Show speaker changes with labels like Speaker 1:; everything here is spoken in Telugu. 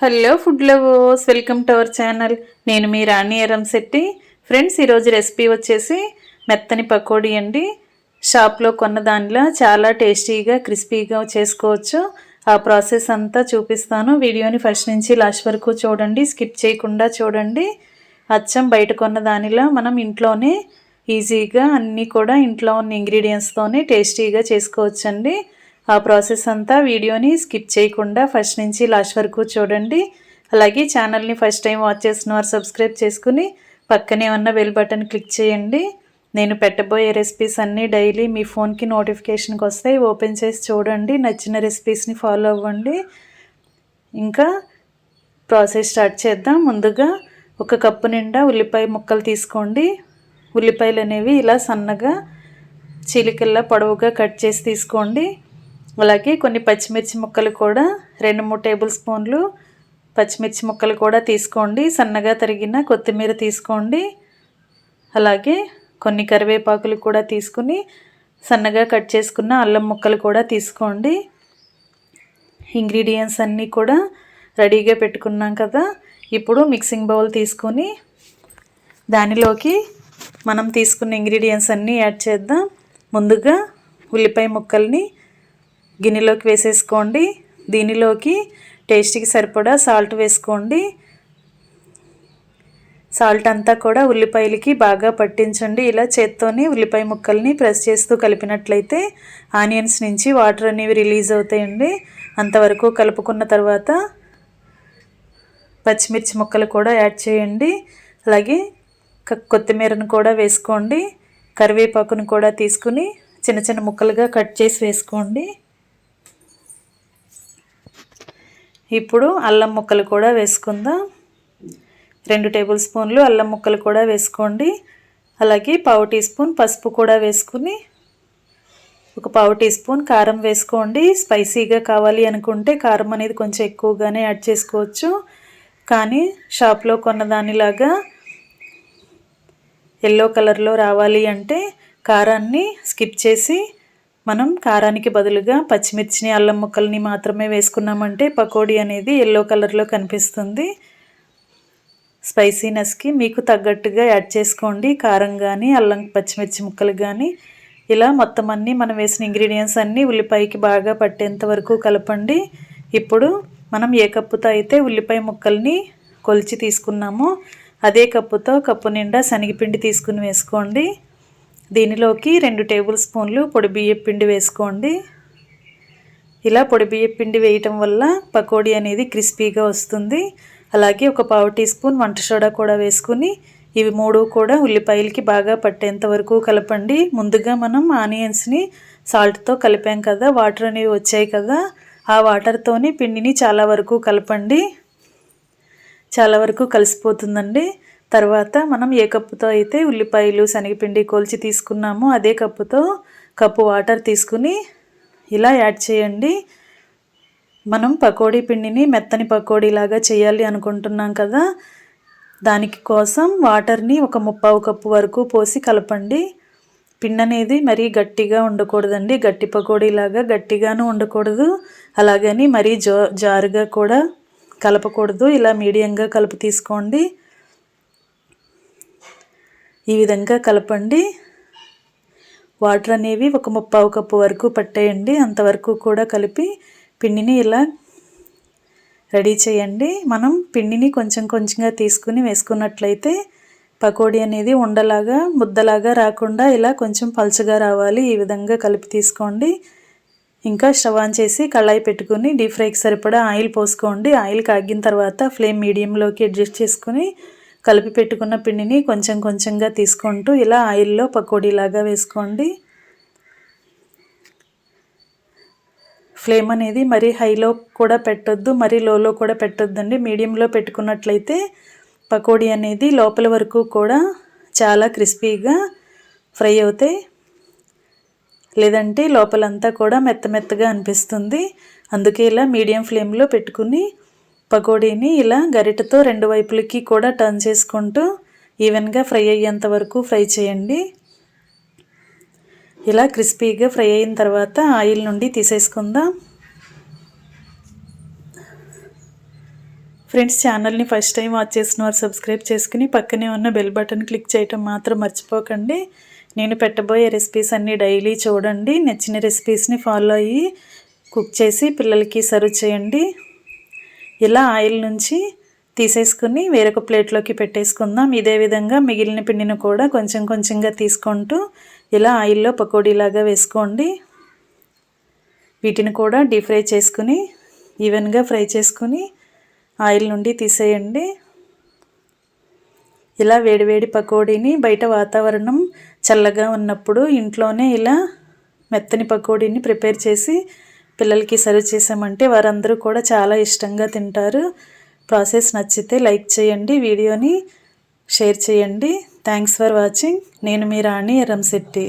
Speaker 1: Hello food lovers, welcome to our channel. నేను మీ రాణి ఎరంశెట్టి. ఫ్రెండ్స్, ఈరోజు రెసిపీ వచ్చేసి మెత్తని పకోడీ అండి. షాప్లో కొన్న దానిలో చాలా టేస్టీగా క్రిస్పీగా చేసుకోవచ్చు. ఆ ప్రాసెస్ అంతా చూపిస్తాను. వీడియోని ఫస్ట్ నుంచి లాస్ట్ వరకు చూడండి, స్కిప్ చేయకుండా చూడండి. అచ్చం బయట కొన్న దానిలో మనం ఇంట్లోనే ఈజీగా అన్నీ కూడా ఇంట్లో ఉన్న ఇంగ్రీడియంట్స్తోనే టేస్టీగా చేసుకోవచ్చండి. ఆ ప్రాసెస్ అంతా వీడియోని స్కిప్ చేయకుండా ఫస్ట్ నుంచి లాస్ట్ వరకు చూడండి. అలాగే ఛానల్ని ఫస్ట్ టైం వాచ్ చేసిన వారు సబ్స్క్రైబ్ చేసుకుని పక్కనే ఉన్న బెల్ బటన్ క్లిక్ చేయండి. నేను పెట్టబోయే రెసిపీస్ అన్నీ డైలీ మీ ఫోన్కి నోటిఫికేషన్కి వస్తాయి. ఓపెన్ చేసి చూడండి, నచ్చిన రెసిపీస్ని ఫాలో అవ్వండి. ఇంకా ప్రాసెస్ స్టార్ట్ చేద్దాం. ముందుగా 1 కప్పు నిండా ఉల్లిపాయ ముక్కలు తీసుకోండి. ఉల్లిపాయలు అనేవి ఇలా సన్నగా చీలికల్లా పొడవుగా కట్ చేసి తీసుకోండి. అలాగే కొన్ని పచ్చిమిర్చి ముక్కలు కూడా 2-3 టేబుల్ స్పూన్లు పచ్చిమిర్చి ముక్కలు కూడా తీసుకోండి. సన్నగా తరిగిన కొత్తిమీర తీసుకోండి. అలాగే కొన్ని కరివేపాకులు కూడా తీసుకుని సన్నగా కట్ చేసుకున్న అల్లం ముక్కలు కూడా తీసుకోండి. ఇంగ్రీడియంట్స్ అన్నీ కూడా రెడీగా పెట్టుకున్నాం కదా. ఇప్పుడు మిక్సింగ్ బౌల్ తీసుకొని దానిలోకి మనం తీసుకున్న ఇంగ్రీడియంట్స్ అన్నీ యాడ్ చేద్దాం. ముందుగా ఉల్లిపాయ ముక్కల్ని గిన్నెలోకి వేసేసుకోండి. దీనిలోకి టేస్ట్కి సరిపడా సాల్ట్ వేసుకోండి. సాల్ట్ అంతా కూడా ఉల్లిపాయలకి బాగా పట్టించండి. ఇలా చేత్తోని ఉల్లిపాయ ముక్కల్ని ప్రెస్ చేస్తూ కలిపినట్లయితే ఆనియన్స్ నుంచి వాటర్ అనేవి రిలీజ్ అవుతాయండి. అంతవరకు కలుపుకున్న తర్వాత పచ్చిమిర్చి ముక్కలు కూడా యాడ్ చేయండి. అలాగే కొత్తిమీరను కూడా వేసుకోండి. కరివేపాకును కూడా తీసుకుని చిన్న చిన్న ముక్కలుగా కట్ చేసి వేసుకోండి. ఇప్పుడు అల్లం ముక్కలు కూడా వేసుకుందాం. 2 టేబుల్ స్పూన్లు అల్లం ముక్కలు కూడా వేసుకోండి. అలాగే 1/2 టీ స్పూన్ పసుపు కూడా వేసుకుని 1/2 టీ స్పూన్ కారం వేసుకోండి. స్పైసీగా కావాలి అనుకుంటే కారం అనేది కొంచెం ఎక్కువగానే యాడ్ చేసుకోవచ్చు. కానీ షాప్లో కొన్న దానిలాగా ఎల్లో కలర్లో రావాలి అంటే కారాన్ని స్కిప్ చేసి మనం కారానికి బదులుగా పచ్చిమిర్చిని అల్లం ముక్కల్ని మాత్రమే వేసుకున్నామంటే పకోడీ అనేది ఎల్లో కలర్లో కనిపిస్తుంది. స్పైసీనెస్కి మీకు తగ్గట్టుగా యాడ్ చేసుకోండి. కారం కానీ అల్లం పచ్చిమిర్చి ముక్కలు కానీ ఇలా మొత్తం అన్నీ మనం వేసిన ఇంగ్రీడియంట్స్ అన్నీ ఉల్లిపాయకి బాగా పట్టేంత వరకు కలపండి. ఇప్పుడు మనం ఏ కప్పుతో అయితే ఉల్లిపాయ ముక్కల్ని కొలిచి తీసుకున్నామో అదే కప్పుతో కప్పు నిండా శనగపిండి తీసుకుని వేసుకోండి. దీనిలోకి 2 టేబుల్ స్పూన్లు పొడి బియ్యం పిండి వేసుకోండి. ఇలా పొడి బియ్యం పిండి వేయటం వల్ల పకోడీ అనేది క్రిస్పీగా వస్తుంది. అలాగే 1/4 టీ స్పూన్ వంట సోడా కూడా వేసుకుని ఇవి 3 కూడా ఉల్లిపాయలకి బాగా పట్టేంత వరకు కలపండి. ముందుగా మనం ఆనియన్స్ని సాల్ట్తో కలిపాం కదా, వాటర్ అనేవి వచ్చాయి కదా, ఆ వాటర్తోని పిండిని చాలా వరకు కలపండి. చాలా వరకు కలిసిపోతుందండి. తర్వాత మనం ఏ కప్పుతో అయితే ఉల్లిపాయలు శనగపిండి కొలిచి తీసుకున్నామో అదే కప్పుతో కప్పు వాటర్ తీసుకుని ఇలా యాడ్ చేయండి. మనం పకోడీ పిండిని మెత్తని పకోడీలాగా చేయాలి అనుకుంటున్నాం కదా, దానికి కోసం వాటర్ని 1/3 కప్పు వరకు పోసి కలపండి. పిండి అనేది మరీ గట్టిగా ఉండకూడదండి. గట్టి పకోడీలాగా గట్టిగాను ఉండకూడదు, అలాగని మరీ జారుగా కూడా కలపకూడదు. ఇలా మీడియంగా కలుపు తీసుకోండి. ఈ విధంగా కలపండి. వాటర్ అనేవి 1/3 కప్పు వరకు పట్టేయండి. అంతవరకు కూడా కలిపి పిండిని ఇలా రెడీ చేయండి. మనం పిండిని కొంచెం కొంచెంగా తీసుకుని వేసుకున్నట్లయితే పకోడీ అనేది ఉండలాగా ముద్దలాగా రాకుండా ఇలా కొంచెం పల్చగా రావాలి. ఈ విధంగా కలిపి తీసుకోండి. ఇంకా స్టవ్ ఆన్ చేసి కళాయి పెట్టుకుని డీప్ ఫ్రైకి సరిపడా ఆయిల్ పోసుకోండి. ఆయిల్ కాగిన తర్వాత ఫ్లేమ్ మీడియంలోకి అడ్జస్ట్ చేసుకుని కలిపి పెట్టుకున్న పిండిని కొంచెం కొంచెంగా తీసుకుంటూ ఇలా ఆయిల్లో పకోడీలాగా వేసుకోండి. ఫ్లేమ్ అనేది మరీ హైలో కూడా పెట్టొద్దు, మరీ లోలో కూడా పెట్టొద్దండి. మీడియంలో పెట్టుకున్నట్లయితే పకోడీ అనేది లోపల వరకు కూడా చాలా క్రిస్పీగా ఫ్రై అవుతాయి. లేదంటే లోపలంతా కూడా మెత్తగా అనిపిస్తుంది. అందుకే ఇలా మీడియం ఫ్లేమ్లో పెట్టుకుని పకోడీని ఇలా గరిటెతో 2 వైపులకి కూడా టర్న్ చేసుకుంటూ ఈవెన్గా ఫ్రై అయ్యేంత వరకు ఫ్రై చేయండి. ఇలా క్రిస్పీగా ఫ్రై అయిన తర్వాత ఆయిల్ నుండి తీసేసుకుందాం. ఫ్రెండ్స్, ఛానల్ని ఫస్ట్ టైం వాచ్ చేసిన వారు సబ్స్క్రైబ్ చేసుకుని పక్కనే ఉన్న బెల్ బటన్ క్లిక్ చేయటం మాత్రం మర్చిపోకండి. నేను పెట్టబోయే రెసిపీస్ అన్నీ డైలీ చూడండి. నచ్చిన రెసిపీస్ని ఫాలో అయ్యి కుక్ చేసి పిల్లలకి సర్వ్ చేయండి. ఇలా ఆయిల్ నుంచి తీసేసుకుని వేరొక ప్లేట్లోకి పెట్టేసుకుందాం. ఇదే విధంగా మిగిలిన పిండిని కూడా కొంచెం కొంచెంగా తీసుకుంటూ ఇలా ఆయిల్లో పకోడీలాగా వేసుకోండి. వీటిని కూడా డీప్ ఫ్రై చేసుకుని ఈవెన్గా ఫ్రై చేసుకుని ఆయిల్ నుండి తీసేయండి. ఇలా వేడివేడి పకోడీని బయట వాతావరణం చల్లగా ఉన్నప్పుడు ఇంట్లోనే ఇలా మెత్తని పకోడీని ప్రిపేర్ చేసి పిల్లలకి సర్వ్ చేసామంటే వారందరూ కూడా చాలా ఇష్టంగా తింటారు. ప్రాసెస్ నచ్చితే లైక్ చేయండి, వీడియోని షేర్ చేయండి. Thanks for watching. నేను మీ రాణి ఎర్రంశెట్టి.